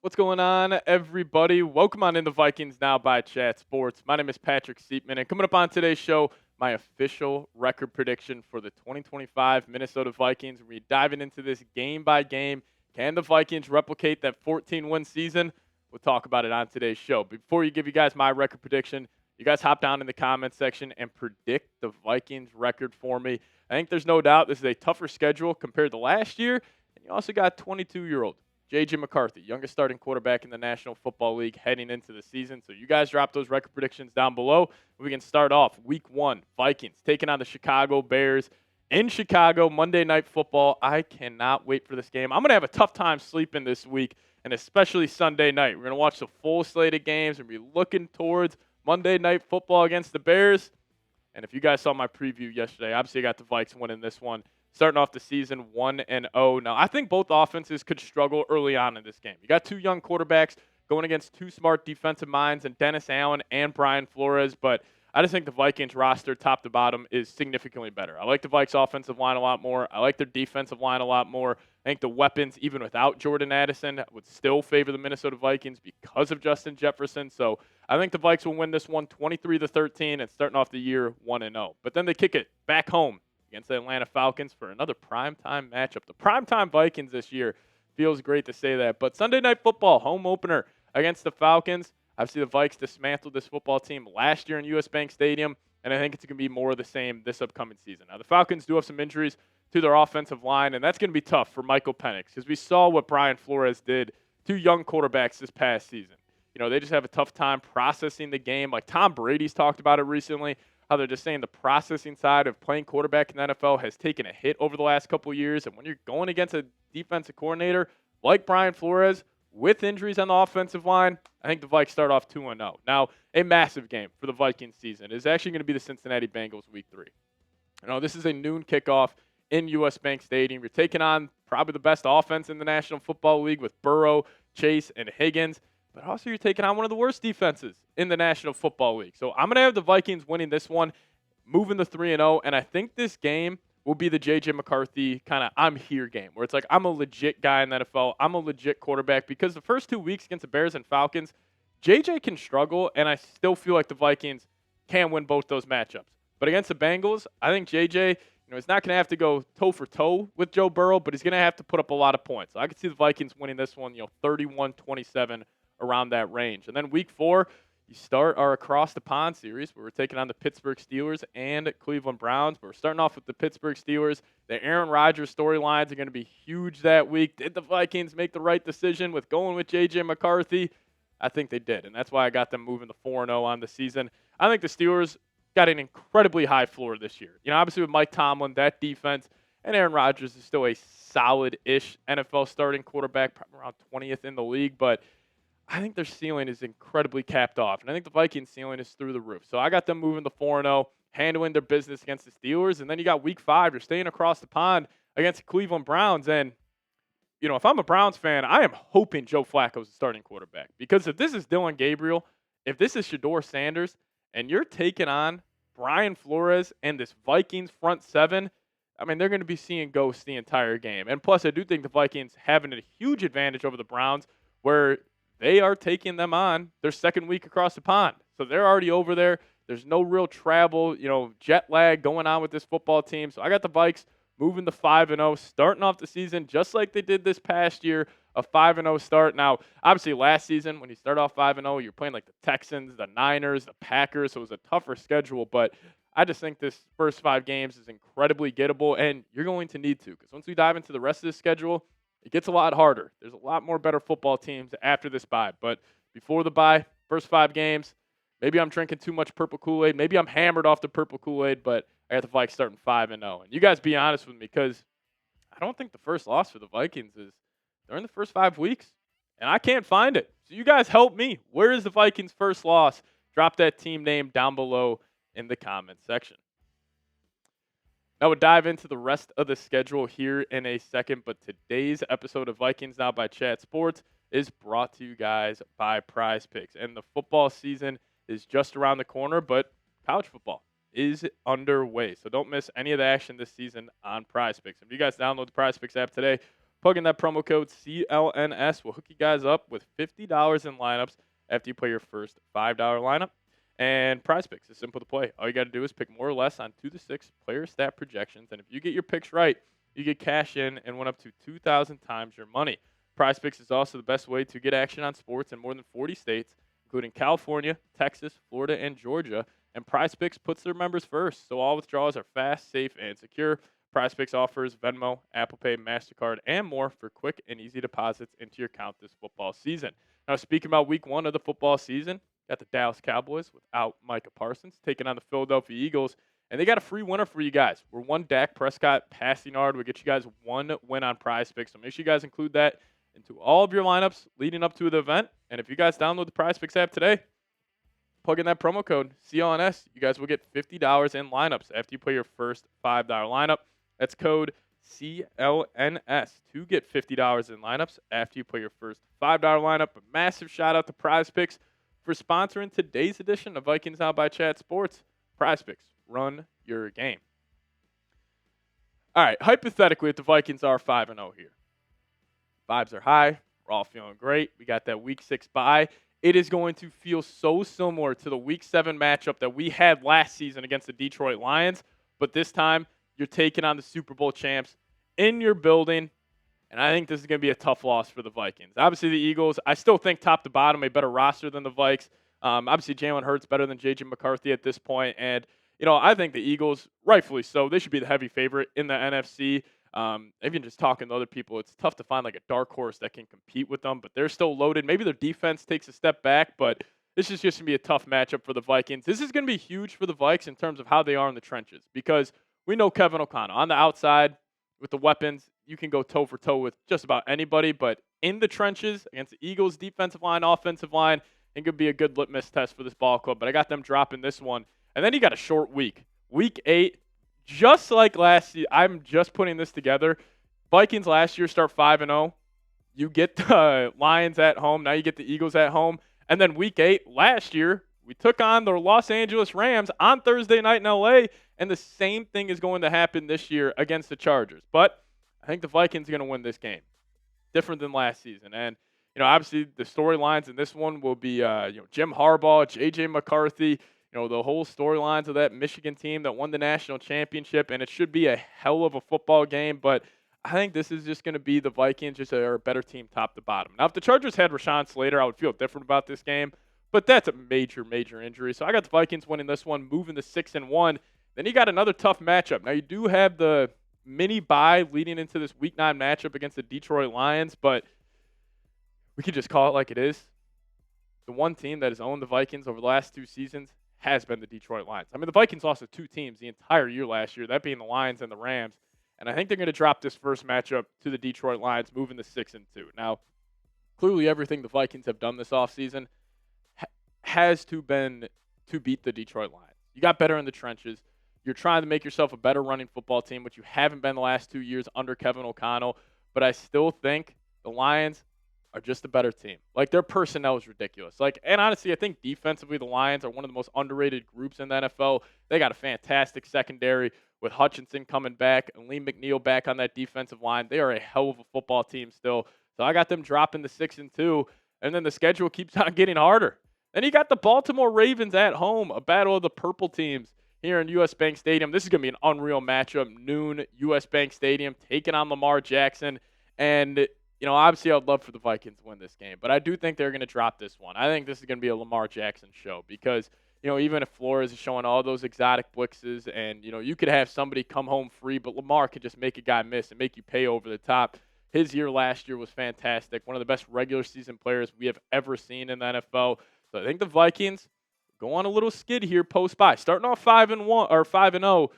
What's going on, everybody? Welcome on in the Vikings Now by Chat Sports. My name is Patrick Siepman, and coming up on today's show, my official record prediction for the 2025 Minnesota Vikings. We're diving into this game by game. Can the Vikings replicate that 14-win season? We'll talk about it on today's show. Before you give you guys my record prediction, you guys hop down in the comments section and predict the Vikings record for me. I think there's no doubt this is a tougher schedule compared to last year, and you also got 22-year-old J.J. McCarthy, youngest starting quarterback in the National Football League heading into the season. So you guys drop those record predictions down below. We can start off week 1, Vikings taking on the Chicago Bears in Chicago, Monday Night Football. I cannot wait for this game. I'm going to have a tough time sleeping this week, and especially Sunday night. We're going to watch the full slate of games and be looking towards Monday Night Football against the Bears. And if you guys saw my preview yesterday, obviously I got the Vikes winning this one, starting off the season 1-0. Now, I think both offenses could struggle early on in this game. You got two young quarterbacks going against two smart defensive minds in Dennis Allen and Brian Flores, but I just think the Vikings roster, top to bottom, is significantly better. I like the Vikes offensive line a lot more. I like their defensive line a lot more. I think the weapons, even without Jordan Addison, would still favor the Minnesota Vikings because of Justin Jefferson. So I think the Vikes will win this one 23-13 and starting off the year 1-0. But then they kick it back home against the Atlanta Falcons for another primetime matchup. The primetime Vikings this year, feels great to say that. But Sunday Night Football, home opener against the Falcons. Obviously, the Vikes dismantled this football team last year in U.S. Bank Stadium, and I think it's going to be more of the same this upcoming season. Now, the Falcons do have some injuries to their offensive line, and that's going to be tough for Michael Penix because we saw what Brian Flores did to young quarterbacks this past season. You know, they just have a tough time processing the game. Like Tom Brady's talked about it recently, how they're just saying the processing side of playing quarterback in the NFL has taken a hit over the last couple of years. And when you're going against a defensive coordinator like Brian Flores with injuries on the offensive line, I think the Vikes start off 2-0. Now, a massive game for the Vikings season is actually going to be the Cincinnati Bengals week 3. You know, this is a noon kickoff in U.S. Bank Stadium. You're taking on probably the best offense in the National Football League with Burrow, Chase, and Higgins. But also you're taking on one of the worst defenses in the National Football League. So I'm going to have the Vikings winning this one, moving to 3-0, and I think this game will be the J.J. McCarthy kind of I'm here game, where it's like I'm a legit guy in the NFL, I'm a legit quarterback, because the first 2 weeks against the Bears and Falcons, J.J. can struggle, and I still feel like the Vikings can win both those matchups. But against the Bengals, I think J.J., he's not going to have to go toe-for-toe with Joe Burrow, but he's going to have to put up a lot of points. So I could see the Vikings winning this one, 31-27, around that range. And then week 4, you start our Across the Pond series where we're taking on the Pittsburgh Steelers and Cleveland Browns. But we're starting off with the Pittsburgh Steelers. The Aaron Rodgers storylines are going to be huge that week. Did the Vikings make the right decision with going with J.J. McCarthy? I think they did, and that's why I got them moving to 4-0 on the season. I think the Steelers got an incredibly high floor this year. Obviously with Mike Tomlin, that defense, and Aaron Rodgers is still a solid-ish NFL starting quarterback, probably around 20th in the league, but I think their ceiling is incredibly capped off, and I think the Vikings' ceiling is through the roof. So I got them moving to 4-0, handling their business against the Steelers, and then you got week 5. You're staying across the pond against the Cleveland Browns, and if I'm a Browns fan, I am hoping Joe Flacco is the starting quarterback, because if this is Dylan Gabriel, if this is Shedeur Sanders, and you're taking on Brian Flores and this Vikings front 7, they're going to be seeing ghosts the entire game. And plus, I do think the Vikings having a huge advantage over the Browns, where they are taking them on their second week across the pond. So they're already over there. There's no real travel, jet lag going on with this football team. So I got the Vikes moving to 5-0, starting off the season just like they did this past year, a 5-0 start. Now, obviously last season when you start off 5-0, you're playing like the Texans, the Niners, the Packers, so it was a tougher schedule. But I just think this first 5 games is incredibly gettable, and you're going to need to, because once we dive into the rest of the schedule, it gets a lot harder. There's a lot more better football teams after this bye. But before the bye, first 5 games, maybe I'm drinking too much purple Kool-Aid. Maybe I'm hammered off the purple Kool-Aid, but I got the Vikes starting 5-0. And you guys be honest with me, because I don't think the first loss for the Vikings is during the first 5 weeks, and I can't find it. So you guys help me. Where is the Vikings' first loss? Drop that team name down below in the comments section. Now we'll dive into the rest of the schedule here in a second, but today's episode of Vikings Now by Chat Sports is brought to you guys by Prize Picks. And the football season is just around the corner, but college football is underway. So don't miss any of the action this season on Prize Picks. If you guys download the Prize Picks app today, Plug in that promo code CLNS will hook you guys up with $50 in lineups after you play your first $5 lineup. And Prize Picks is simple to play. All you got to do is pick more or less on 2 to 6 player stat projections, and if you get your picks right, you get cash in and win up to 2,000 times your money. Prize Picks is also the best way to get action on sports in more than 40 states, including California, Texas, Florida, and Georgia. And Prize Picks puts their members first, so all withdrawals are fast, safe, and secure. Prize Picks offers Venmo, Apple Pay, MasterCard, and more for quick and easy deposits into your account this football season. Now, speaking about week 1 of the football season, got the Dallas Cowboys without Micah Parsons taking on the Philadelphia Eagles, and they got a free winner for you guys. We're one Dak Prescott passing yard. We get you guys one win on Prize Picks, so make sure you guys include that into all of your lineups leading up to the event. And if you guys download the Prize Picks app today, plug in that promo code CLNS, you guys will get $50 in lineups after you play your first $5 lineup. That's code CLNS to get $50 in lineups after you play your first $5 lineup. A massive shout out to Prize Picks for sponsoring today's edition of Vikings Now by Chat Sports. Prize Picks, run your game. All right, hypothetically, if the Vikings are 5-0 here, vibes are high. We're all feeling great. We got that Week 6 bye. It is going to feel so similar to the Week 7 matchup that we had last season against the Detroit Lions, but this time you're taking on the Super Bowl champs in your building, and I think this is going to be a tough loss for the Vikings. Obviously, the Eagles, I still think top to bottom, a better roster than the Vikes. Obviously, Jalen Hurts better than J.J. McCarthy at this point, and I think the Eagles, rightfully so, they should be the heavy favorite in the NFC. Even just talking to other people, it's tough to find like a dark horse that can compete with them, but they're still loaded. Maybe their defense takes a step back, but this is just going to be a tough matchup for the Vikings. This is going to be huge for the Vikes in terms of how they are in the trenches, because we know Kevin O'Connell on the outside with the weapons. You can go toe for toe with just about anybody, but in the trenches against the Eagles defensive line, offensive line, it could be a good litmus test for this ball club. But I got them dropping this one, and then you got a short week, Week 8. Just like last year, I'm just putting this together. Vikings last year start 5-0. You get the Lions at home. Now you get the Eagles at home. And then Week 8 last year, we took on the Los Angeles Rams on Thursday night in L.A., and the same thing is going to happen this year against the Chargers. But I think the Vikings are going to win this game. Different than last season. And, obviously the storylines in this one will be, Jim Harbaugh, J.J. McCarthy, the whole storylines of that Michigan team that won the national championship, and it should be a hell of a football game, but I think this is just going to be the Vikings just are a better team top to bottom. Now, if the Chargers had Rashawn Slater, I would feel different about this game, but that's a major, major injury. So I got the Vikings winning this one, moving to 6-1. Then you got another tough matchup. Now, you do have the mini bye leading into this Week 9 matchup against the Detroit Lions, but we could just call it like it is. The one team that has owned the Vikings over the last 2 seasons has been the Detroit Lions. I mean, the Vikings lost to 2 teams the entire year last year, that being the Lions and the Rams. And I think they're going to drop this first matchup to the Detroit Lions, moving to 6-2. Now, clearly everything the Vikings have done this offseason has to been to beat the Detroit Lions. You got better in the trenches. You're trying to make yourself a better running football team, which you haven't been the last 2 years under Kevin O'Connell. But I still think the Lions are just a better team. Like, their personnel is ridiculous. And honestly, I think defensively the Lions are one of the most underrated groups in the NFL. They got a fantastic secondary with Hutchinson coming back and Lee McNeil back on that defensive line. They are a hell of a football team still. So I got them dropping to 6-2, and then the schedule keeps on getting harder. Then you got the Baltimore Ravens at home, a battle of the purple teams here in U.S. Bank Stadium. This is going to be an unreal matchup. Noon, U.S. Bank Stadium, taking on Lamar Jackson. And obviously I'd love for the Vikings to win this game, but I do think they're going to drop this one. I think this is going to be a Lamar Jackson show because, even if Flores is showing all those exotic blitzes and, you could have somebody come home free, but Lamar could just make a guy miss and make you pay over the top. His year last year was fantastic. One of the best regular season players we have ever seen in the NFL. So I think the Vikings go on a little skid here post-bye. Starting off 5-1 or 5-0,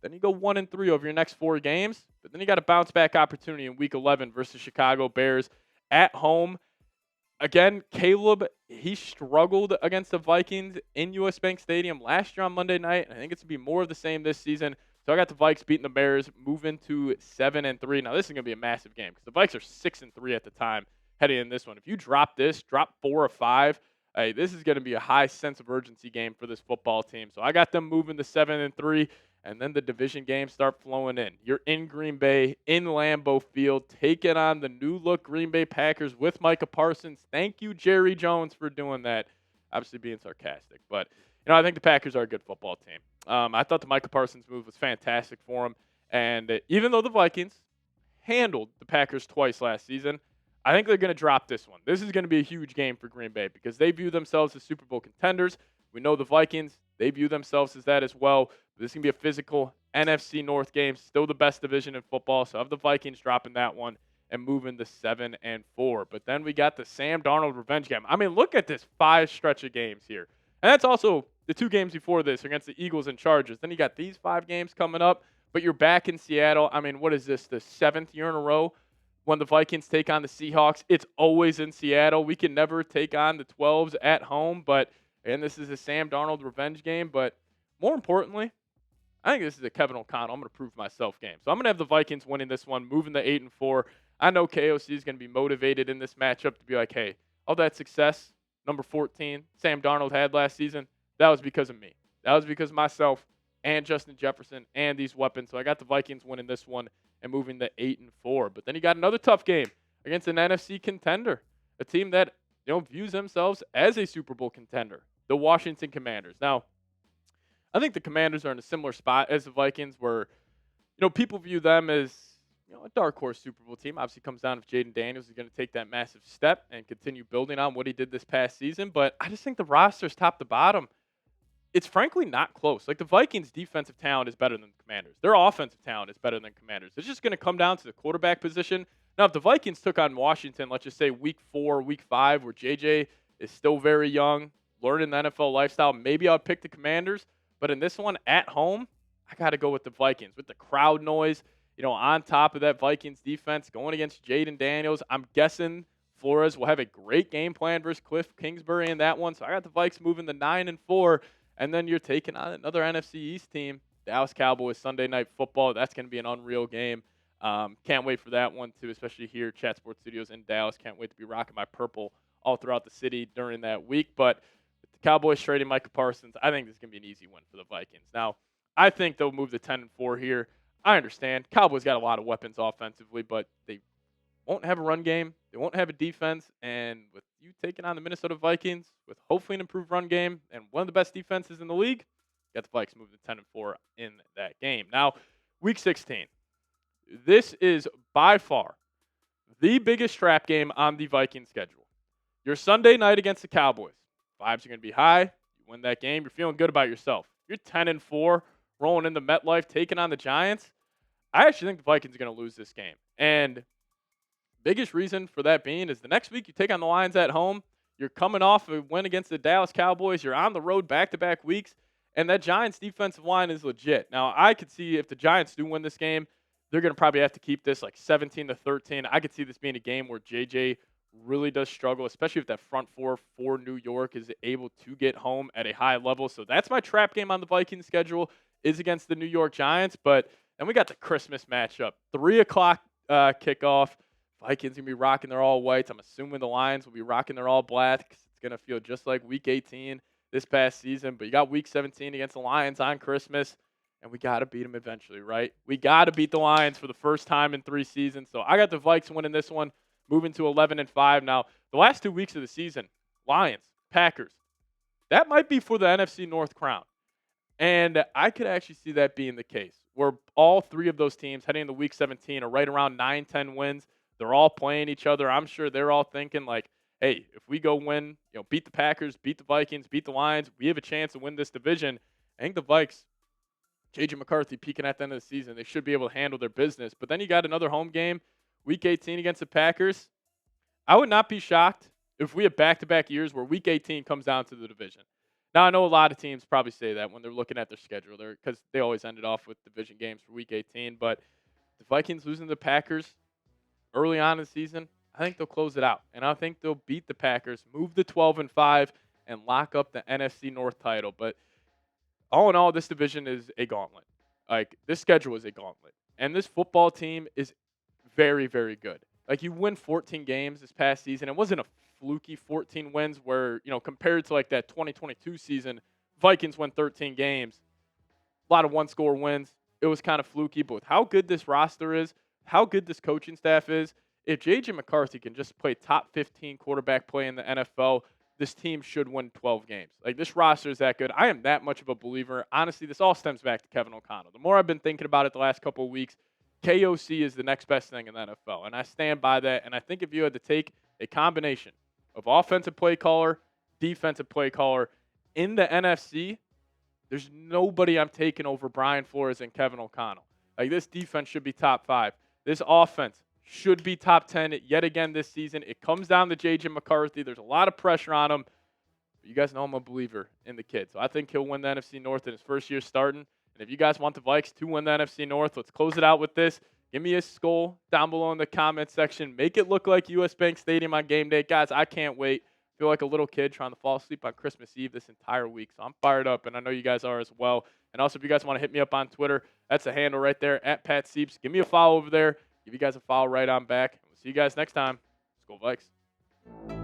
then you go 1-3 over your next 4 games. But then you got a bounce-back opportunity in Week 11 versus Chicago Bears at home. Again, Caleb, he struggled against the Vikings in U.S. Bank Stadium last year on Monday night. And I think it's going to be more of the same this season. So I got the Vikes beating the Bears, moving to 7-3. Now, this is going to be a massive game because the Vikes are 6-3 at the time heading in this one. If you drop 4 or 5, this is going to be a high sense of urgency game for this football team. So I got them moving to 7-3. and then the division games start flowing in. You're in Green Bay, in Lambeau Field, taking on the new-look Green Bay Packers with Micah Parsons. Thank you, Jerry Jones, for doing that. Obviously being sarcastic. But, I think the Packers are a good football team. I thought the Micah Parsons move was fantastic for him. And even though the Vikings handled the Packers twice last season, I think they're going to drop this one. This is going to be a huge game for Green Bay because they view themselves as Super Bowl contenders. We know the Vikings, they view themselves as that as well. But this is going to be a physical NFC North game, still the best division in football. So I have the Vikings dropping that one and moving to 7-4. But then we got the Sam Darnold revenge game. I mean, look at this 5 stretch of games here. And that's also the 2 games before this against the Eagles and Chargers. Then you got these 5 games coming up, but you're back in Seattle. I mean, what is this, the 7th year in a row when the Vikings take on the Seahawks? It's always in Seattle. We can never take on the 12s at home, and this is a Sam Darnold revenge game. But more importantly, I think this is a Kevin O'Connell, I'm going to prove myself game. So I'm going to have the Vikings winning this one, moving to 8-4. I know KOC is going to be motivated in this matchup to be like, hey, all that success, number 14, Sam Darnold had last season, that was because of me. That was because of myself and Justin Jefferson and these weapons. So I got the Vikings winning this one and moving to 8-4. But then you got another tough game against an NFC contender, a team that views themselves as a Super Bowl contender, the Washington Commanders. Now, I think the Commanders are in a similar spot as the Vikings where, people view them as, a dark horse Super Bowl team. Obviously comes down if Jaden Daniels is going to take that massive step and continue building on what he did this past season. But I just think the roster's top to bottom, it's frankly not close. Like the Vikings' defensive talent is better than the Commanders. Their offensive talent is better than Commanders. It's just going to come down to the quarterback position. Now, if the Vikings took on Washington, let's just say week 4, week 5, where JJ is still very young, learning the NFL lifestyle, maybe I'll pick the Commanders. But in this one, at home, I got to go with the Vikings. With the crowd noise, on top of that Vikings defense, going against Jaden Daniels, I'm guessing Flores will have a great game plan versus Cliff Kingsbury in that one. So I got the Vikes moving to 9-4. And then you're taking on another NFC East team, Dallas Cowboys, Sunday Night Football. That's going to be an unreal game. Can't wait for that one, too, especially here at Chat Sports Studios in Dallas. Can't wait to be rocking my purple all throughout the city during that week. But with the Cowboys trading Micah Parsons, I think this is going to be an easy win for the Vikings. Now, I think they'll move to 10-4 here. I understand. Cowboys got a lot of weapons offensively, but they won't have a run game. They won't have a defense. And with you taking on the Minnesota Vikings with hopefully an improved run game and one of the best defenses in the league, got the Vikes moving to 10-4 in that game. Now, week 16. This is by far the biggest trap game on the Vikings schedule. Your Sunday night against the Cowboys. Vibes are going to be high. You win that game, you're feeling good about yourself. You're 10-4, rolling into MetLife, taking on the Giants. I actually think the Vikings are going to lose this game. And biggest reason for that being is the next week you take on the Lions at home. You're coming off a win against the Dallas Cowboys. You're on the road back-to-back weeks. And that Giants defensive line is legit. Now, I could see if the Giants do win this game, they're going to probably have to keep this like 17-13. I could see this being a game where JJ really does struggle, especially if that front four for New York is able to get home at a high level. So that's my trap game on the Vikings schedule is against the New York Giants. But then we got the Christmas matchup, 3 o'clock kickoff. Vikings going to be rocking their all whites. I'm assuming the Lions will be rocking their all black because it's going to feel just like Week 18 this past season. But you got Week 17 against the Lions on Christmas, and we got to beat them eventually, right? We got to beat the Lions for the first time in 3 seasons. So I got the Vikes winning this one, moving to 11-5. Now, the last 2 weeks of the season, Lions, Packers, that might be for the NFC North crown. And I could actually see that being the case, where all 3 of those teams heading into Week 17 are right around 9-10 wins. They're all playing each other. I'm sure they're all thinking like, hey, if we go win, beat the Packers, beat the Vikings, beat the Lions, we have a chance to win this division. I think the Vikes, J.J. McCarthy peaking at the end of the season, they should be able to handle their business. But then you got another home game, Week 18 against the Packers. I would not be shocked if we have back-to-back years where Week 18 comes down to the division. Now, I know a lot of teams probably say that when they're looking at their schedule, because they always ended off with division games for Week 18. But the Vikings losing to the Packers early on in the season, I think they'll close it out. And I think they'll beat the Packers, move to 12-5, and lock up the NFC North title. But all in all, this division is a gauntlet. Like, this schedule is a gauntlet. And this football team is very, very good. Like, you win 14 games this past season. It wasn't a fluky 14 wins where, compared to like that 2022 season, Vikings won 13 games. a lot of one-score wins. It was kind of fluky, but with how good this roster is, how good this coaching staff is, if J.J. McCarthy can just play top 15 quarterback play in the NFL, this team should win 12 games. Like, this roster is that good. I am that much of a believer. Honestly, this all stems back to Kevin O'Connell. The more I've been thinking about it the last couple of weeks, KOC is the next best thing in the NFL, and I stand by that. And I think if you had to take a combination of offensive play caller, defensive play caller in the NFC, there's nobody I'm taking over Brian Flores and Kevin O'Connell. Like, this defense should be top 5. This offense should be top 10 yet again this season. It comes down to J.J. McCarthy. There's a lot of pressure on him. But you guys know I'm a believer in the kid. So I think he'll win the NFC North in his first year starting. And if you guys want the Vikes to win the NFC North, let's close it out with this. Give me a skull down below in the comment section. Make it look like US Bank Stadium on game day. Guys, I can't wait. I feel like a little kid trying to fall asleep on Christmas Eve this entire week. So I'm fired up, and I know you guys are as well. And also, if you guys want to hit me up on Twitter, that's the handle right there, @PatSieps. Give me a follow over there. Give you guys a follow right on back. We'll see you guys next time. Let's go Vikes.